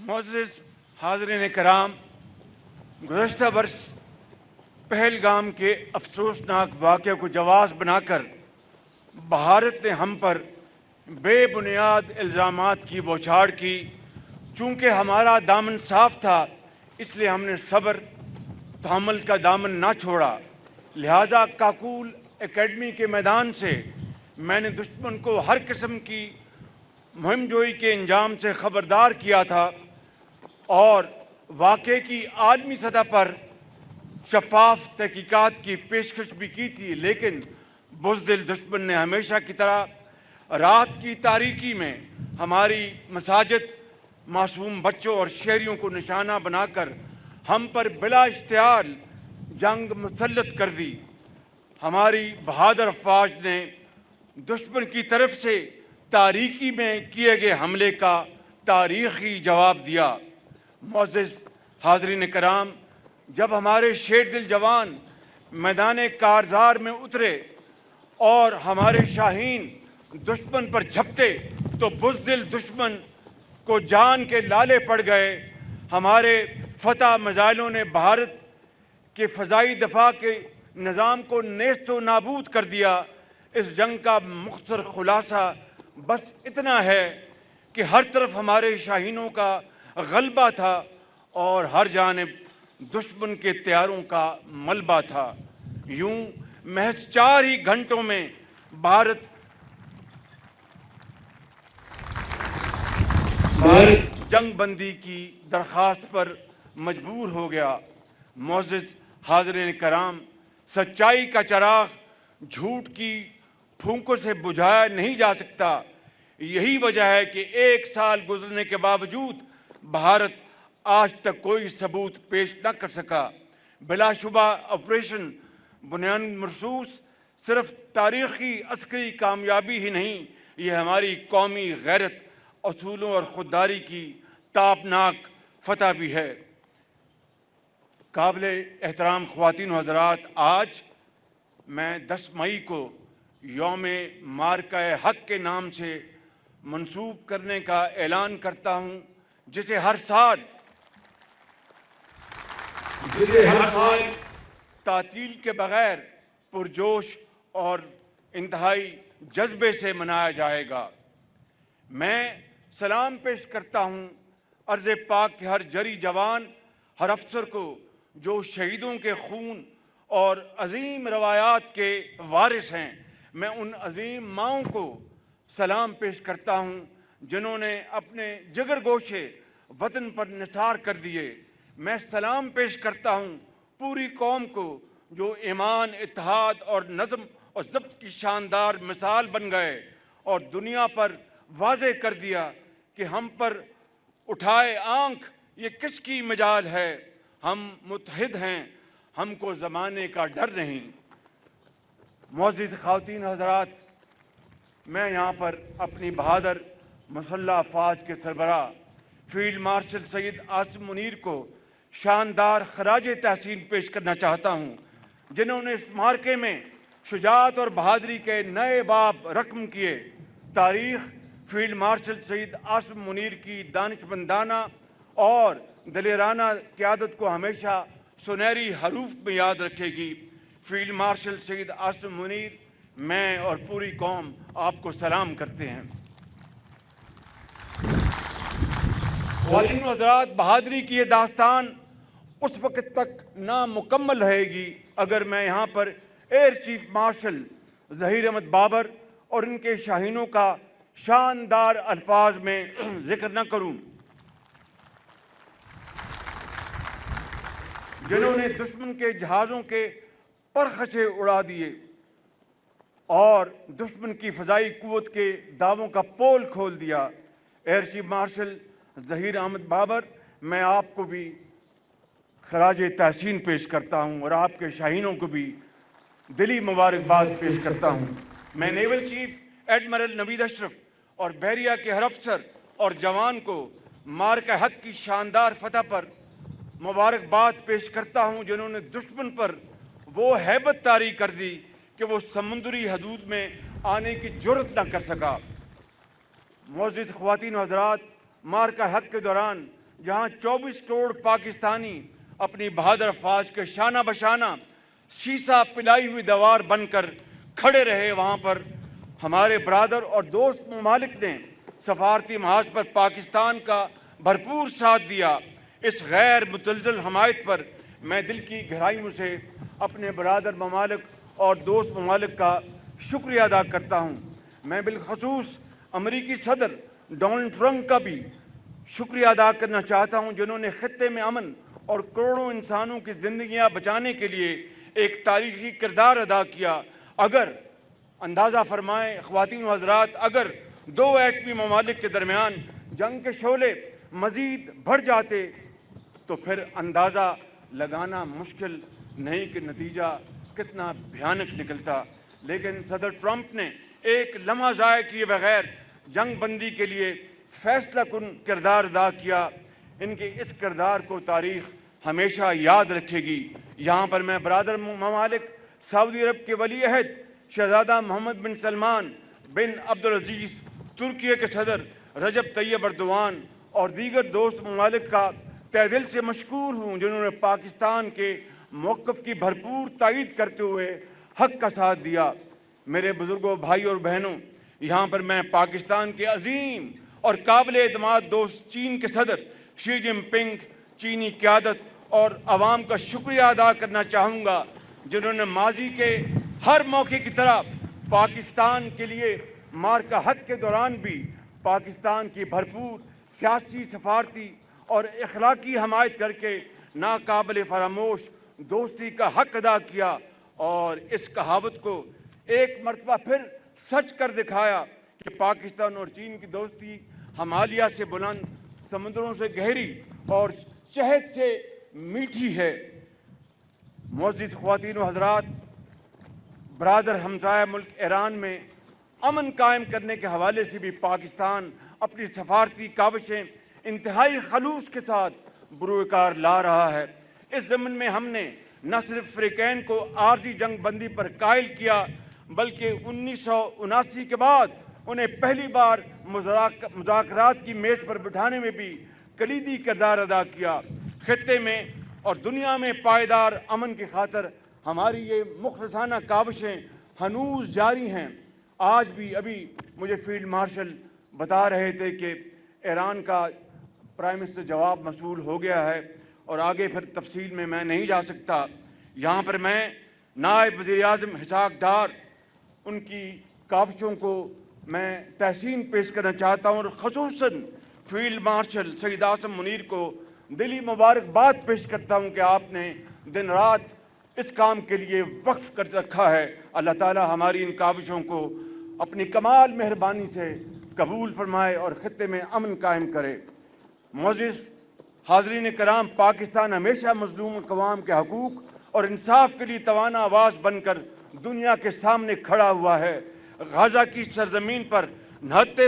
معزز حاضرین کرام، گزشتہ برس پہلگام کے افسوسناک واقعے کو جواز بنا کر بھارت نے ہم پر بے بنیاد الزامات کی بوچھاڑ کی۔ چونکہ ہمارا دامن صاف تھا، اس لیے ہم نے صبر تحمل کا دامن نہ چھوڑا۔ لہٰذا کاکول اکیڈمی کے میدان سے میں نے دشمن کو ہر قسم کی مہم جوئی کے انجام سے خبردار کیا تھا اور واقعے کی عالمی سطح پر شفاف تحقیقات کی پیشکش بھی کی تھی، لیکن بزدل دشمن نے ہمیشہ کی طرح رات کی تاریکی میں ہماری مساجد، معصوم بچوں اور شہریوں کو نشانہ بنا کر ہم پر بلا اشتعال جنگ مسلط کر دی۔ ہماری بہادر افواج نے دشمن کی طرف سے تاریکی میں کیے گئے حملے کا تاریخی جواب دیا۔ معزز حاضرین کرام، جب ہمارے شیر دل جوان میدان کارزار میں اترے اور ہمارے شاہین دشمن پر جھپٹے تو بزدل دشمن کو جان کے لالے پڑ گئے۔ ہمارے فتح میزائلوں نے بھارت کے فضائی دفاع کے نظام کو نیست و نابود کر دیا۔ اس جنگ کا مختصر خلاصہ بس اتنا ہے کہ ہر طرف ہمارے شاہینوں کا غلبہ تھا اور ہر جانب دشمن کے طیاروں کا ملبہ تھا۔ یوں محض 4 ہی گھنٹوں میں بھارت جنگ بندی کی درخواست پر مجبور ہو گیا۔ معزز حاضرین کرام، سچائی کا چراغ جھوٹ کی پھونکوں سے بجھایا نہیں جا سکتا۔ یہی وجہ ہے کہ 1 سال گزرنے کے باوجود بھارت آج تک کوئی ثبوت پیش نہ کر سکا۔ بلا شبہ آپریشن بنیان مرصوص صرف تاریخی عسکری کامیابی ہی نہیں، یہ ہماری قومی غیرت، اصولوں اور خودداری کی تابناک فتح بھی ہے۔ قابل احترام خواتین و حضرات، آج میں 10 مئی کو یوم مارکہ حق کے نام سے منسوب کرنے کا اعلان کرتا ہوں، جسے ہر سال تعطیل کے بغیر پرجوش اور انتہائی جذبے سے منایا جائے گا۔ میں سلام پیش کرتا ہوں عرض پاک کے ہر جری جوان، ہر افسر کو جو شہیدوں کے خون اور عظیم روایات کے وارث ہیں۔ میں ان عظیم ماؤں کو سلام پیش کرتا ہوں جنہوں نے اپنے جگر گوشے وطن پر نثار کر دیے۔ میں سلام پیش کرتا ہوں پوری قوم کو جو ایمان، اتحاد اور نظم اور ضبط کی شاندار مثال بن گئے اور دنیا پر واضح کر دیا کہ ہم پر اٹھائے آنکھ یہ کس کی مجال ہے۔ ہم متحد ہیں، ہم کو زمانے کا ڈر نہیں۔ معزز خواتین حضرات، میں یہاں پر اپنی بہادر مسلح افواج کے سربراہ فیلڈ مارشل سید عاصم منیر کو شاندار خراج تحسین پیش کرنا چاہتا ہوں، جنہوں نے اس معرکے میں شجاعت اور بہادری کے نئے باب رقم کیے۔ تاریخ فیلڈ مارشل سید عاصم منیر کی دانشمندانہ اور دلیرانہ قیادت کو ہمیشہ سنہری حروف میں یاد رکھے گی۔ فیلڈ مارشل سید عاصم منیر، میں اور پوری قوم آپ کو سلام کرتے ہیں۔ خواتین و حضرات، بہادری کی یہ داستان اس وقت تک نامکمل رہے گی اگر میں یہاں پر air chief marshal Zaheer Ahmed Babar اور ان کے شاہینوں کا شاندار الفاظ میں ذکر نہ کروں، جنہوں نے دشمن کے جہازوں کے پرخچے اڑا دیے اور دشمن کی فضائی قوت کے دعووں کا پول کھول دیا۔ Air chief marshal Zaheer Ahmed Babar, میں آپ کو بھی خراج تحسین پیش کرتا ہوں اور آپ کے شاہینوں کو بھی دلی مبارکباد پیش کرتا ہوں۔ میں نیول چیف ایڈمرل نوید اشرف اور بحریہ کے ہر افسر اور جوان کو مارکہ حق کی شاندار فتح پر مبارکباد پیش کرتا ہوں، جنہوں نے دشمن پر وہ ہیبت طاری کر دی کہ وہ سمندری حدود میں آنے کی جرت نہ کر سکا۔ معزز خواتین و حضرات، مارکہ حق کے دوران جہاں 24 کروڑ پاکستانی اپنی بہادر افواج کے شانہ بشانہ سیسا پلائی ہوئی دیوار بن کر کھڑے رہے، وہاں پر ہمارے برادر اور دوست ممالک نے سفارتی محاذ پر پاکستان کا بھرپور ساتھ دیا۔ اس غیر متزلزل حمایت پر میں دل کی گہرائیوں سے اپنے برادر ممالک اور دوست ممالک کا شکریہ ادا کرتا ہوں۔ میں بالخصوص امریکی صدر ڈونلڈ ٹرمپ کا بھی شکریہ ادا کرنا چاہتا ہوں، جنہوں نے خطے میں امن اور کروڑوں انسانوں کی زندگیاں بچانے کے لیے ایک تاریخی کردار ادا کیا۔ اگر اندازہ فرمائیں خواتین و حضرات، اگر دو ایٹمی ممالک کے درمیان جنگ کے شعلے مزید بڑھ جاتے تو پھر اندازہ لگانا مشکل نہیں کہ نتیجہ کتنا بھیانک نکلتا۔ لیکن صدر ٹرمپ نے ایک لمحہ ضائع کیے بغیر جنگ بندی کے لیے فیصلہ کن کردار ادا کیا۔ ان کے اس کردار کو تاریخ ہمیشہ یاد رکھے گی۔ یہاں پر میں برادر ممالک سعودی عرب کے ولی عہد شہزادہ محمد بن سلمان بن عبدالعزیز، ترکیہ کے صدر رجب طیب ایردوان اور دیگر دوست ممالک کا تہ دل سے مشکور ہوں، جنہوں نے پاکستان کے موقف کی بھرپور تائید کرتے ہوئے حق کا ساتھ دیا۔ میرے بزرگوں، بھائی اور بہنوں، یہاں پر میں پاکستان کے عظیم اور قابل اعتماد دوست چین کے صدر شی جن پنگ، چینی قیادت اور عوام کا شکریہ ادا کرنا چاہوں گا، جنہوں نے ماضی کے ہر موقع کی طرح پاکستان کے لیے مارکہ حق کے دوران بھی پاکستان کی بھرپور سیاسی، سفارتی اور اخلاقی حمایت کر کے ناقابل فراموش دوستی کا حق ادا کیا، اور اس کہاوت کو ایک مرتبہ پھر سچ کر دکھایا کہ پاکستان اور چین کی دوستی ہمالیہ سے بلند، سمندروں سے گہری اور شہد سے میٹھی ہے۔ معزز خواتین و حضرات، برادر ہمسایہ ملک ایران میں امن قائم کرنے کے حوالے سے بھی پاکستان اپنی سفارتی کاوشیں انتہائی خلوص کے ساتھ بروئے کار لا رہا ہے۔ اس ضمن میں ہم نے نہ صرف فریقین کو عارضی جنگ بندی پر قائل کیا، بلکہ 1979 کے بعد انہیں پہلی بار مذاکرات کی میز پر بٹھانے میں بھی کلیدی کردار ادا کیا۔ خطے میں اور دنیا میں پائیدار امن کی خاطر ہماری یہ مخلصانہ کاوشیں ہنوز جاری ہیں۔ آج بھی ابھی مجھے فیلڈ مارشل بتا رہے تھے کہ ایران کا پرائم منسٹر جواب موصول ہو گیا ہے، اور آگے پھر تفصیل میں نہیں جا سکتا۔ یہاں پر میں نائب وزیر اعظم اسحاق ڈار، ان کی کاوشوں کو میں تحسین پیش کرنا چاہتا ہوں، اور خصوصاً فیلڈ مارشل سید عاصم منیر کو دلی مبارکباد پیش کرتا ہوں کہ آپ نے دن رات اس کام کے لیے وقف کر رکھا ہے۔ اللہ تعالی ہماری ان کاوشوں کو اپنی کمال مہربانی سے قبول فرمائے اور خطے میں امن قائم کرے۔ معزز حاضرین کرام، پاکستان ہمیشہ مظلوم اقوام کے حقوق اور انصاف کے لیے توانا آواز بن کر دنیا کے سامنے کھڑا ہوا ہے۔ غزہ کی سرزمین پر نہتے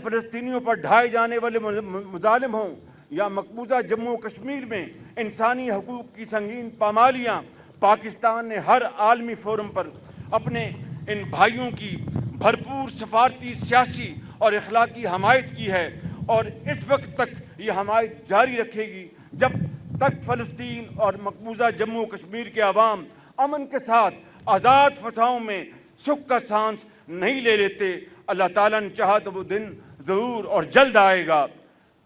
فلسطینیوں پر ڈھائے جانے والے مظالم ہوں یا مقبوضہ جموں و کشمیر میں انسانی حقوق کی سنگین پامالیاں، پاکستان نے ہر عالمی فورم پر اپنے ان بھائیوں کی بھرپور سفارتی، سیاسی اور اخلاقی حمایت کی ہے، اور اس وقت تک یہ حمایت جاری رکھے گی جب تک فلسطین اور مقبوضہ جموں و کشمیر کے عوام امن کے ساتھ آزاد فضاؤں میں سکھ کا سانس نہیں لے لیتے۔ اللہ تعالیٰ نے چاہا تو وہ دن ضرور اور جلد آئے گا۔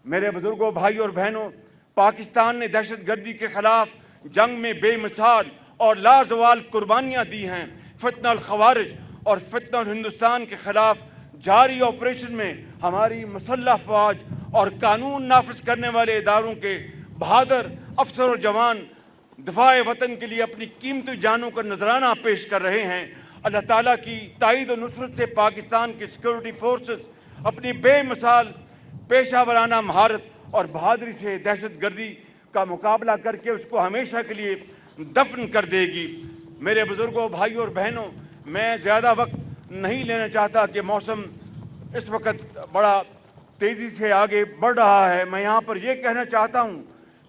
میرے بزرگوں، بھائی اور بہنوں، پاکستان نے دہشت گردی کے خلاف جنگ میں بے مثال اور لازوال قربانیاں دی ہیں۔ فتنہ الخوارج اور فتنہ ہندوستان کے خلاف جاری آپریشن میں ہماری مسلح افواج اور قانون نافذ کرنے والے اداروں کے بہادر افسر اور جوان دفاع وطن کے لیے اپنی قیمتی جانوں کا نذرانہ پیش کر رہے ہیں۔ اللہ تعالیٰ کی تائید و نصرت سے پاکستان کی سیکورٹی فورسز اپنی بے مثال پیشہ ورانہ مہارت اور بہادری سے دہشت گردی کا مقابلہ کر کے اس کو ہمیشہ کے لیے دفن کر دے گی۔ میرے بزرگوں، بھائیوں اور بہنوں، میں زیادہ وقت نہیں لینا چاہتا کہ موسم اس وقت بڑا تیزی سے آگے بڑھ رہا ہے۔ میں یہاں پر یہ کہنا چاہتا ہوں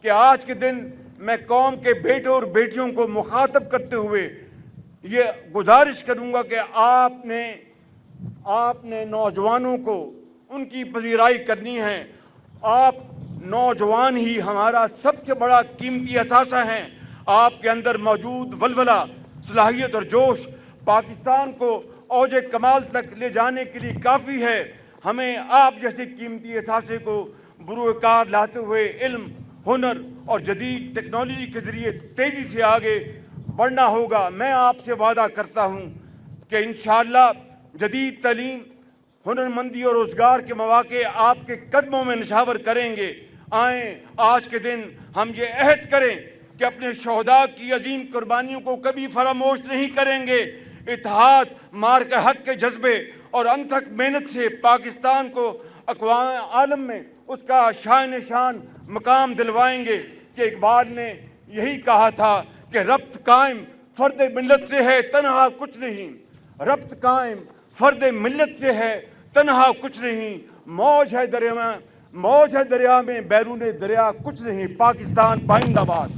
کہ آج کے دن میں قوم کے بیٹوں اور بیٹیوں کو مخاطب کرتے ہوئے یہ گزارش کروں گا کہ آپ نے نوجوانوں کو ان کی پذیرائی کرنی ہے، آپ نوجوان ہی ہمارا سب سے بڑا قیمتی اثاثہ ہیں. آپ کے اندر موجود ولولہ، صلاحیت اور جوش پاکستان کو اوج کمال تک لے جانے کے لیے کافی ہے. ہمیں آپ جیسے قیمتی اثاثے کو بروئے کار لاتے ہوئے علم، ہنر اور جدید ٹیکنالوجی کے ذریعے تیزی سے آگے بڑھنا ہوگا. میں آپ سے وعدہ کرتا ہوں کہ انشاءاللہ جدید تعلیم، ہنرمندی اور روزگار کے مواقع آپ کے قدموں میں نشاور کریں گے. آئیں آج کے دن ہم یہ عہد کریں کہ اپنے شہداء کی عظیم قربانیوں کو کبھی فراموش نہیں کریں گے. اتحاد، مارکہ حق کے جذبے اور انتھک محنت سے پاکستان کو اقوام عالم میں اس کا شان مقام دلوائیں گے. کہ اقبال نے یہی کہا تھا کہ ربط قائم فرد ملت سے ہے، تنہا کچھ نہیں. ربط قائم فرد ملت سے ہے، تنہا کچھ نہیں. موج ہے دریا میں بیرون دریا کچھ نہیں. پاکستان پائندہ باد.